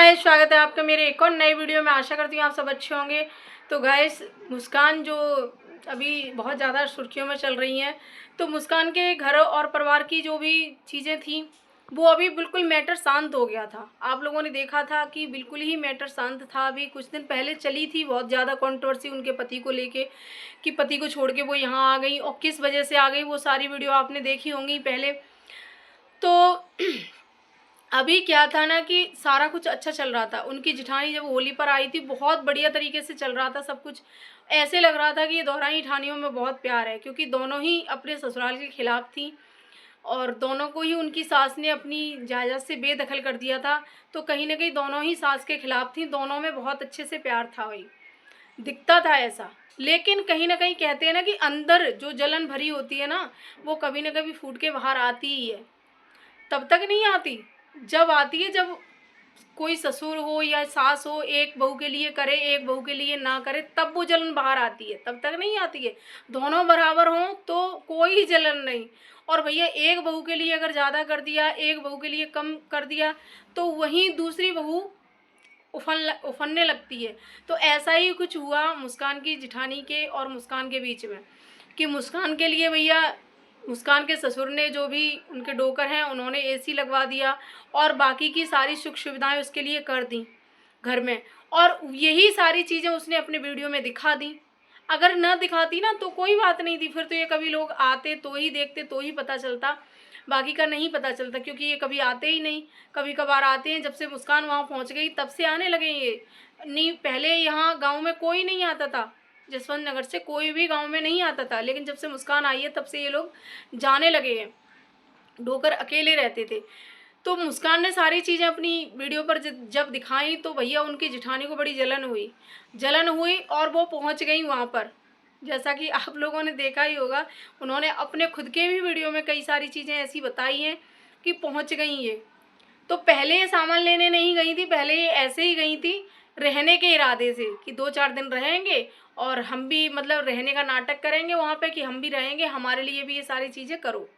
Guys, स्वागत है आपका मेरे एक और नए वीडियो में। आशा करती हूँ आप सब अच्छे होंगे। तो गाइस, मुस्कान जो अभी बहुत ज़्यादा सुर्खियों में चल रही हैं, तो मुस्कान के घर और परिवार की जो भी चीज़ें थी वो अभी बिल्कुल मैटर शांत हो गया था। आप लोगों ने देखा था कि बिल्कुल ही मैटर शांत था। अभी कुछ दिन पहले चली थी बहुत ज़्यादा कंट्रोवर्सी उनके पति को लेके कि पति को छोड़ के वो यहाँ आ गई और किस वजह से आ गई। वो सारी वीडियो आपने देखी होंगी पहले। तो अभी क्या था ना कि सारा कुछ अच्छा चल रहा था। उनकी जिठानी जब होली पर आई थी बहुत बढ़िया तरीके से चल रहा था सब कुछ। ऐसे लग रहा था कि ये दोहराई ठानियों में बहुत प्यार है, क्योंकि दोनों ही अपने ससुराल के खिलाफ थी और दोनों को ही उनकी सास ने अपनी जायदाद से बेदखल कर दिया था। तो कहीं ना कहीं दोनों ही सास के खिलाफ थी, दोनों में बहुत अच्छे से प्यार था, वही दिखता था ऐसा। लेकिन कहीं ना कहीं कहते हैं ना कि अंदर जो जलन भरी होती है ना, वो कभी ना कभी फूट के बाहर आती ही है। तब तक नहीं आती, जब आती है जब कोई ससुर हो या सास हो, एक बहू के लिए करे एक बहू के लिए ना करे, तब वो जलन बाहर आती है, तब तक नहीं आती है। दोनों बराबर हों तो कोई जलन नहीं। और भैया एक बहू के लिए अगर ज़्यादा कर दिया, एक बहू के लिए कम कर दिया, तो वहीं दूसरी बहू उफनने लगती है। तो ऐसा ही कुछ हुआ मुस्कान की जिठानी के और मुस्कान के बीच में, कि मुस्कान के लिए भैया मुस्कान के ससुर ने जो भी उनके डोकर हैं उन्होंने एसी लगवा दिया और बाकी की सारी सुख सुविधाएं उसके लिए कर दी घर में। और यही सारी चीज़ें उसने अपने वीडियो में दिखा दी। अगर न दिखाती ना तो कोई बात नहीं थी, फिर तो ये कभी लोग आते तो ही देखते तो ही पता चलता, बाकी का नहीं पता चलता, क्योंकि ये कभी आते ही नहीं। कभी कभार आते हैं, जब से मुस्कान वहाँ पहुँच गई तब से आने लगे ये। नहीं, पहले यहाँ गाँव में कोई नहीं आता था, जसवंत नगर से कोई भी गांव में नहीं आता था, लेकिन जब से मुस्कान आई है तब से ये लोग जाने लगे हैं। डोकर अकेले रहते थे। तो मुस्कान ने सारी चीज़ें अपनी वीडियो पर जब दिखाई तो भैया उनकी जिठानी को बड़ी जलन हुई और वो पहुंच गई वहाँ पर। जैसा कि आप लोगों ने देखा ही होगा, उन्होंने अपने खुद के भी वीडियो में कई सारी चीज़ें ऐसी बताई हैं कि पहुँच गई ये। तो पहले ये सामान लेने नहीं गई थी, पहले ये ऐसे ही गई थी रहने के इरादे से कि 2-4 दिन रहेंगे और हम भी मतलब रहने का नाटक करेंगे वहाँ पे कि हम भी रहेंगे, हमारे लिए भी ये सारी चीज़ें करो।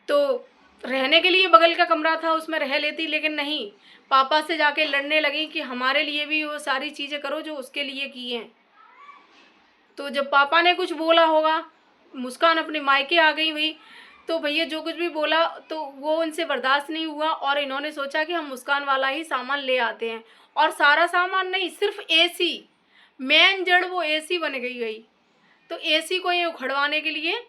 तो रहने के लिए बगल का कमरा था, उसमें रह लेती, लेकिन नहीं, पापा से जाके लड़ने लगी कि हमारे लिए भी वो सारी चीज़ें करो जो उसके लिए की हैं। तो जब पापा ने कुछ बोला होगा, मुस्कान अपने मायके आ गई हुई, तो भैया जो कुछ भी बोला तो वो उनसे बर्दाश्त नहीं हुआ और इन्होंने सोचा कि हम मुस्कान वाला ही सामान ले आते हैं। और सारा सामान नहीं, सिर्फ एसी, मेन जड़ वो एसी बन गई। तो एसी को ये उखड़वाने के लिए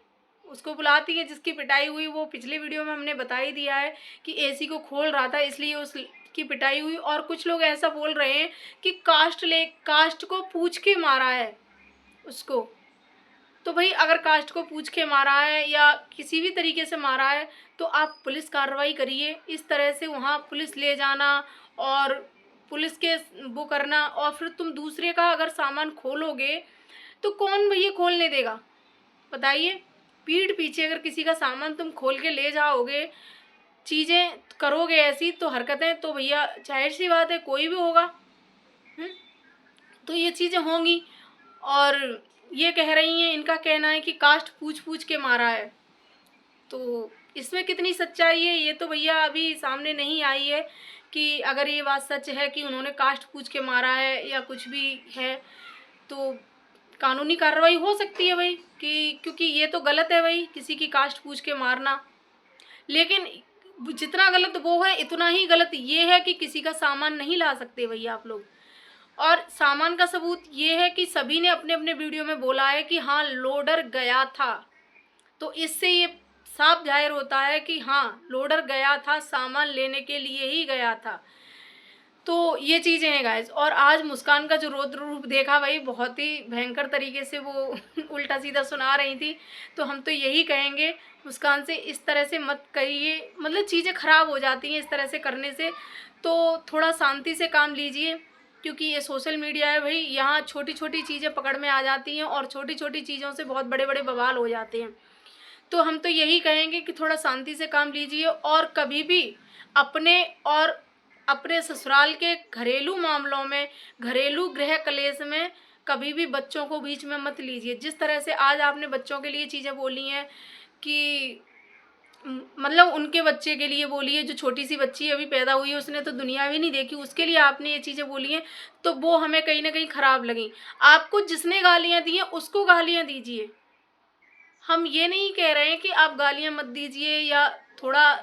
उसको बुलाती है, जिसकी पिटाई हुई वो पिछले वीडियो में हमने बता ही दिया है कि एसी को खोल रहा था इसलिए उसकी पिटाई हुई। और कुछ लोग ऐसा बोल रहे हैं कि कास्ट को पूछ के मारा है उसको। तो भाई अगर कास्ट को पूछ के मारा है या किसी भी तरीके से मारा है तो आप पुलिस कार्रवाई करिए। इस तरह से वहाँ पुलिस ले जाना और पुलिस के वो करना, और फिर तुम दूसरे का अगर सामान खोलोगे तो कौन भैया खोलने देगा, बताइए। पीठ पीछे अगर किसी का सामान तुम खोल के ले जाओगे, चीज़ें करोगे ऐसी तो हरकतें, तो भैया जाहिर सी बात है कोई भी होगा। तो ये चीज़ें होंगी। और ये कह रही हैं, इनका कहना है कि कास्ट पूछ पूछ के मारा है। तो इसमें कितनी सच्चाई है ये तो भैया अभी सामने नहीं आई है कि अगर ये बात सच है कि उन्होंने कास्ट पूछ के मारा है या कुछ भी है, तो कानूनी कार्रवाई हो सकती है भाई, कि क्योंकि ये तो गलत है भाई किसी की कास्ट पूछ के मारना। लेकिन जितना गलत वो है इतना ही गलत ये है कि किसी का सामान नहीं ला सकते भैया आप लोग। और सामान का सबूत ये है कि सभी ने अपने अपने वीडियो में बोला है कि हाँ लोडर गया था। तो इससे ये साफ जाहिर होता है कि हाँ लोडर गया था, सामान लेने के लिए ही गया था। तो ये चीज़ें हैं गाइस। और आज मुस्कान का जो रौद्र रूप देखा भाई, बहुत ही भयंकर तरीके से वो उल्टा सीधा सुना रही थी। तो हम तो यही कहेंगे मुस्कान से, इस तरह से मत करिए, मतलब चीज़ें ख़राब हो जाती हैं इस तरह से करने से। तो थोड़ा शांति से काम लीजिए, क्योंकि ये सोशल मीडिया है भाई, यहाँ छोटी छोटी चीज़ें पकड़ में आ जाती हैं और छोटी छोटी चीज़ों से बहुत बड़े बड़े बवाल हो जाते हैं। तो हम तो यही कहेंगे कि थोड़ा शांति से काम लीजिए और कभी भी अपने और अपने ससुराल के घरेलू मामलों में, घरेलू गृह कलेश में कभी भी बच्चों को बीच में मत लीजिए। जिस तरह से आज आपने बच्चों के लिए चीज़ें बोली हैं कि मतलब उनके बच्चे के लिए बोली है, जो छोटी सी बच्ची अभी पैदा हुई है, उसने तो दुनिया भी नहीं देखी, उसके लिए आपने ये चीज़ें बोली हैं, तो वो हमें कहीं ना कहीं ख़राब लगी। आपको जिसने गालियाँ दी हैं उसको गालियाँ दीजिए, हम ये नहीं कह रहे हैं कि आप गालियाँ मत दीजिए, या थोड़ा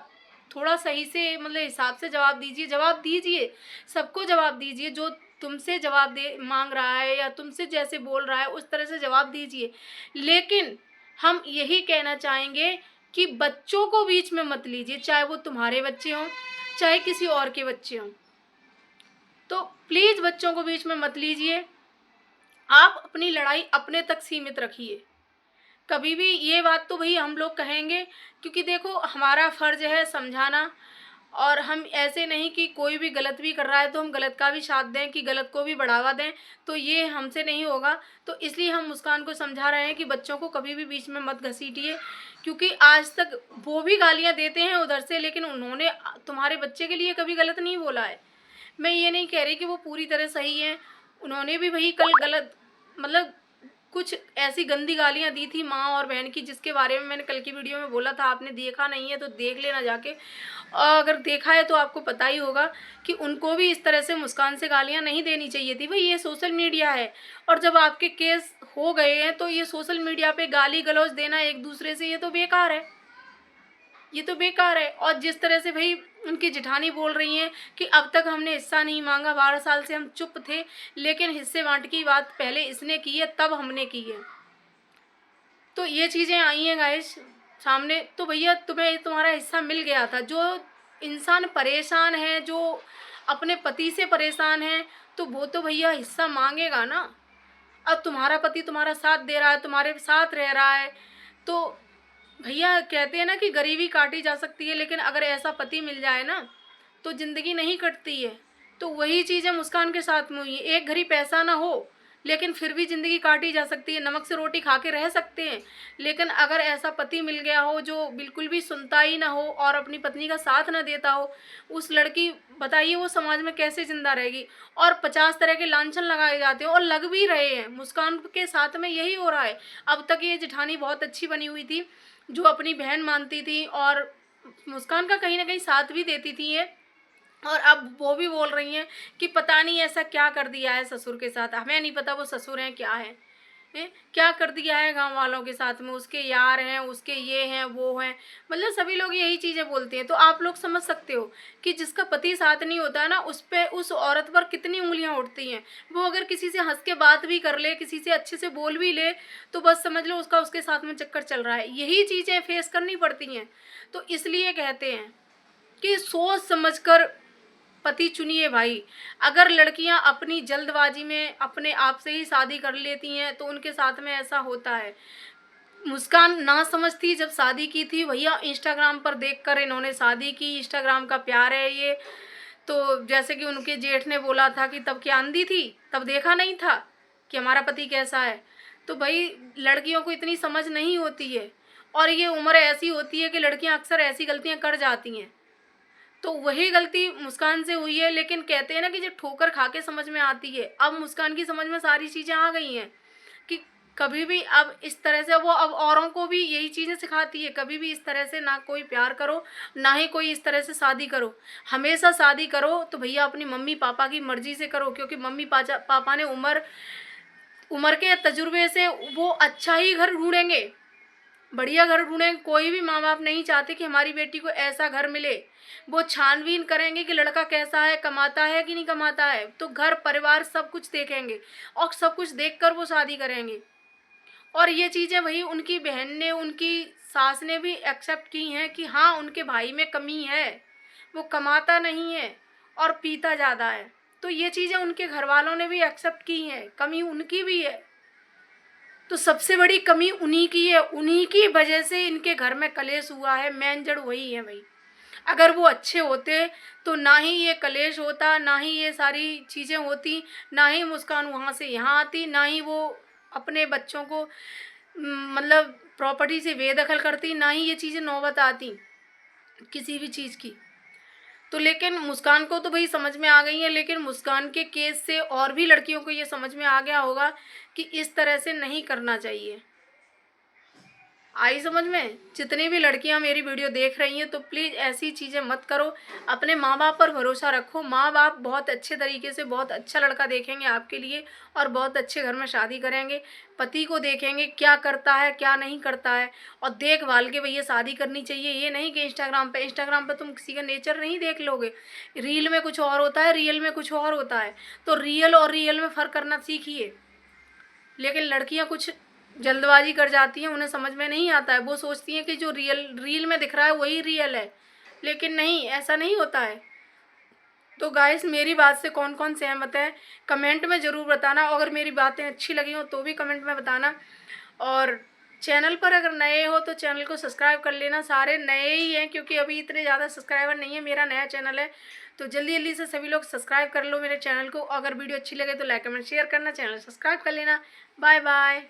थोड़ा सही से मतलब हिसाब से जवाब दीजिए, सबको जवाब दीजिए, जो तुमसे जवाब दे मांग रहा है या तुमसे जैसे बोल रहा है उस तरह से जवाब दीजिए। लेकिन हम यही कहना चाहेंगे कि बच्चों को बीच में मत लीजिए, चाहे वो तुम्हारे बच्चे हों, चाहे किसी और के बच्चे हों। तो प्लीज़ बच्चों को बीच में मत लीजिए, आप अपनी लड़ाई अपने तक सीमित रखिए। कभी भी ये बात तो भई हम लोग कहेंगे, क्योंकि देखो हमारा फ़र्ज़ है समझाना, और हम ऐसे नहीं कि कोई भी गलत भी कर रहा है तो हम गलत का भी साथ दें, कि गलत को भी बढ़ावा दें, तो ये हमसे नहीं होगा। तो इसलिए हम मुस्कान को समझा रहे हैं कि बच्चों को कभी भी बीच में मत घसीटिए, क्योंकि आज तक वो भी गालियाँ देते हैं उधर से, लेकिन उन्होंने तुम्हारे बच्चे के लिए कभी गलत नहीं बोला है। मैं ये नहीं कह रही कि वो पूरी तरह सही हैं, उन्होंने भी वही कल गलत मतलब कुछ ऐसी गंदी गालियाँ दी थी माँ और बहन की, जिसके बारे में मैंने कल की वीडियो में बोला था। आपने देखा नहीं है तो देख लेना जाके, और अगर देखा है तो आपको पता ही होगा कि उनको भी इस तरह से मुस्कान से गालियाँ नहीं देनी चाहिए थी। भाई ये सोशल मीडिया है, और जब आपके केस हो गए हैं तो ये सोशल मीडिया पे गाली गलौज देना एक दूसरे से, ये तो बेकार है, ये तो बेकार है। और जिस तरह से भाई उनकी जेठानी बोल रही हैं कि अब तक हमने हिस्सा नहीं मांगा, 12 साल से हम चुप थे, लेकिन हिस्से बांट की बात पहले इसने की है तब हमने की है। तो ये चीज़ें आई हैं गाइस सामने, तो भैया तुम्हें तुम्हारा हिस्सा मिल गया था। जो इंसान परेशान है, जो अपने पति से परेशान है, तो वो तो भैया हिस्सा मांगेगा ना। अब तुम्हारा पति तुम्हारा साथ दे रहा है, तुम्हारे साथ रह रहा है, तो भैया कहते हैं ना कि गरीबी काटी जा सकती है, लेकिन अगर ऐसा पति मिल जाए ना तो ज़िंदगी नहीं कटती है। तो वही चीज़ है मुस्कान के साथ में हुई है। एक घड़ी पैसा ना हो लेकिन फिर भी ज़िंदगी काटी जा सकती है, नमक से रोटी खा के रह सकते हैं। लेकिन अगर ऐसा पति मिल गया हो जो बिल्कुल भी सुनता ही ना हो और अपनी पत्नी का साथ ना देता हो, उस लड़की बताइए वो समाज में कैसे ज़िंदा रहेगी। और 50 तरह के लांछन लगाए जाते हैं और लग भी रहे हैं, मुस्कान के साथ में यही हो रहा है। अब तक ये जेठानी बहुत अच्छी बनी हुई थी, जो अपनी बहन मानती थी और मुस्कान का कहीं ना कहीं साथ भी देती थी ये, और अब वो भी बोल रही हैं कि पता नहीं ऐसा क्या कर दिया है ससुर के साथ, हमें नहीं पता वो ससुर हैं क्या है, क्या कर दिया है गांव वालों के साथ में, उसके यार हैं, उसके ये हैं वो हैं, मतलब सभी लोग यही चीज़ें बोलते हैं। तो आप लोग समझ सकते हो कि जिसका पति साथ नहीं होता है ना, उस पे उस औरत पर कितनी उंगलियां उठती हैं। वो अगर किसी से हंस के बात भी कर ले, किसी से अच्छे से बोल भी ले, तो बस समझ लो उसका उसके साथ में चक्कर चल रहा है। यही चीज़ें फेस करनी पड़ती हैं। तो इसलिए कहते हैं कि सोच समझकर पति चुनिए भाई। अगर लड़कियां अपनी जल्दबाजी में अपने आप से ही शादी कर लेती हैं तो उनके साथ में ऐसा होता है। मुस्कान ना समझती जब शादी की थी, भैया इंस्टाग्राम पर देखकर इन्होंने शादी की, इंस्टाग्राम का प्यार है ये। तो जैसे कि उनके जेठ ने बोला था कि तब क्या अंधी थी, तब देखा नहीं था कि हमारा पति कैसा है। तो भाई लड़कियों को इतनी समझ नहीं होती है, और ये उम्र ऐसी होती है कि लड़कियां अक्सर ऐसी गलतियां कर जाती हैं। तो वही गलती मुस्कान से हुई है, लेकिन कहते हैं ना कि जब ठोकर खा के समझ में आती है, अब मुस्कान की समझ में सारी चीज़ें आ गई हैं कि कभी भी अब इस तरह से वो अब औरों को भी यही चीज़ें सिखाती है, कभी भी इस तरह से ना कोई प्यार करो, ना ही कोई इस तरह से शादी करो। हमेशा शादी करो तो भैया अपनी मम्मी पापा की मर्जी से करो, क्योंकि मम्मी पापा ने उम्र उम्र के तजुर्बे से वो अच्छा ही घर ढूंढेंगे, बढ़िया घर ढूंढेंगे। कोई भी माँ बाप नहीं चाहते कि हमारी बेटी को ऐसा घर मिले। वो छानबीन करेंगे कि लड़का कैसा है, कमाता है कि नहीं कमाता है, तो घर परिवार सब कुछ देखेंगे और सब कुछ देखकर वो शादी करेंगे। और ये चीज़ें वही उनकी बहन ने, उनकी सास ने भी एक्सेप्ट की हैं कि हाँ उनके भाई में कमी है, वो कमाता नहीं है और पीता ज़्यादा है। तो ये चीज़ें उनके घर वालों ने भी एक्सेप्ट की हैं, कमी उनकी भी है। तो सबसे बड़ी कमी उन्हीं की है, उन्हीं की वजह से इनके घर में कलेश हुआ है, मेन जड़ वही है भाई। अगर वो अच्छे होते तो ना ही ये कलेश होता, ना ही ये सारी चीज़ें होती, ना ही मुस्कान वहाँ से यहाँ आती, ना ही वो अपने बच्चों को मतलब प्रॉपर्टी से बेदखल करती, ना ही ये चीज़ें नौबत आती किसी भी चीज़ की। तो लेकिन मुस्कान को तो भाई समझ में आ गई है, लेकिन मुस्कान के केस से और भी लड़कियों को ये समझ में आ गया होगा कि इस तरह से नहीं करना चाहिए। आई समझ में? जितनी भी लड़कियां मेरी वीडियो देख रही हैं तो प्लीज़ ऐसी चीज़ें मत करो। अपने माँ बाप पर भरोसा रखो। माँ बाप बहुत अच्छे तरीके से बहुत अच्छा लड़का देखेंगे आपके लिए और बहुत अच्छे घर में शादी करेंगे। पति को देखेंगे क्या करता है क्या नहीं करता है, और देखभाल के भैया शादी करनी चाहिए। ये नहीं कि इंस्टाग्राम पे तुम किसी का नेचर नहीं देख लोगे। रील में कुछ और होता है, रियल में कुछ और होता है। तो रियल और रियल में फ़र्क करना सीखिए। लेकिन लड़कियां कुछ जल्दबाजी कर जाती हैं, उन्हें समझ में नहीं आता है। वो सोचती हैं कि जो रील में दिख रहा है वही रियल है, लेकिन नहीं, ऐसा नहीं होता है। तो गाइस, मेरी बात से कौन कौन सहमत है कमेंट में ज़रूर बताना। अगर मेरी बातें अच्छी लगी हो तो भी कमेंट में बताना। और चैनल पर अगर नए हो तो चैनल को सब्सक्राइब कर लेना। सारे नए ही हैं क्योंकि अभी इतने ज़्यादा सब्सक्राइबर नहीं है, मेरा नया चैनल है। तो जल्दी जल्दी से सभी लोग सब्सक्राइब कर लो मेरे चैनल को। अगर वीडियो अच्छी लगे तो लाइक कमेंट शेयर करना, चैनल सब्सक्राइब कर लेना। Bye bye.